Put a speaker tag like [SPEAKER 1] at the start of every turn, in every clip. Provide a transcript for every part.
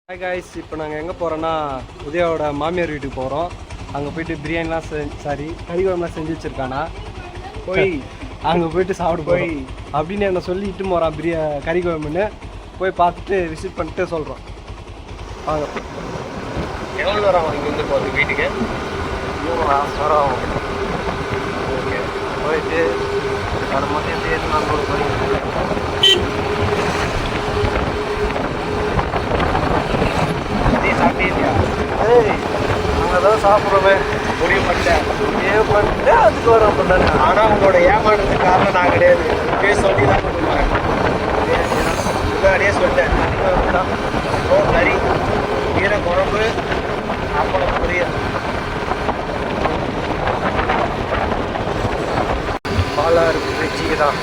[SPEAKER 1] Hi guys, இப்போ நாங்கள் எங்கே போகிறோன்னா உதயாவோட மாமியார் வீட்டுக்கு போகிறோம். அங்கே போயிட்டு பிரியாணிலாம் கறி குழம்புலாம் செஞ்சு வச்சுருக்கானா போய் அங்கே போயிட்டு சாப்பிட போய் அப்படின்னு என்ன சொல்லி இட்டு போகிறான். கறி குழம்புன்னு போய் பார்த்துட்டு விசிட் பண்ணிட்டு சொல்கிறோம். வாங்க. எவ்வளோ வரும் இங்கேருந்து போகிறது வீட்டுக்கு? 3 வரும். ஓகே, போயிட்டு வரும்போது எப்படி நான் நாங்கள் தான் சாப்பிட்றோமே முடிய மாட்டேன் அதுக்கு வரோம் அப்படின்னாங்க. ஆனால் உங்களோட ஏமாற்றத்துக்கு காரணம் நான் கிடையாது. இப்படியே சொல்லி தான் கொடுக்குறேன். முன்னாடியே சொல்லிட்டேன். கறி கீரை குழம்பு அப்பளம் பொரியல் பாலாக இருக்குது. வச்சிக்கு தான்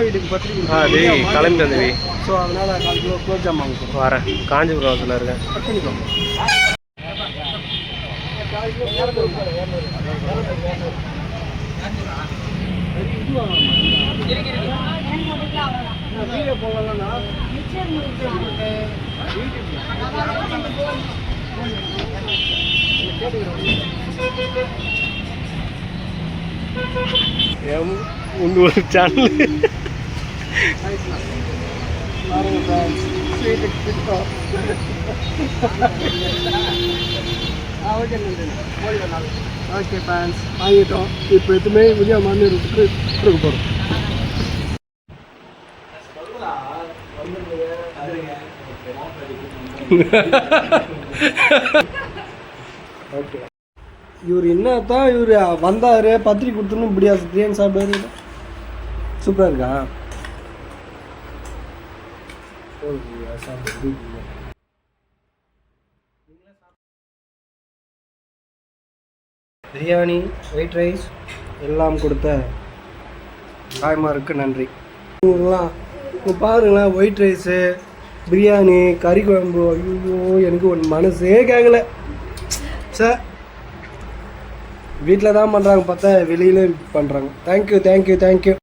[SPEAKER 1] வீட்டுக்கு கிளம்பி வந்தவி. ஸோ அதனால 4 கிலோ குலோப் ஜாம் வாங்க வரேன். காஞ்சிபுரத்தில் இருக்கேன். வீடியோ போடலன்னா ஒரு சேனல் ஓகே ஃபேன்ஸ் வாங்கிட்டோம். இப்போ எதுவுமே உதயா மாமியார் வீட்டுக்கு கொடுக்க போகிறோம். ஓகே, இவர் என்னத்தான் இவர் வந்தார் பத்திரிக்கை கொடுத்துன்னு இப்படியா பிரியாணி சாப்பிடுவாரு. சூப்பராக இருக்கா? பிரியாணி, ஒயிட் ரைஸ் எல்லாம் கொடுத்த தாய்மாருக்கு நன்றி. இப்போ பாருங்களேன், ஒயிட் ரைஸு, பிரியாணி, கறி குழம்பு. ஐயோ, எனக்கு ஒரு மனசே கேட்கல சார். வீட்டில் தான் பண்ணுறாங்க, பார்த்தா வெளியில பண்ணுறாங்க. தேங்க்யூ.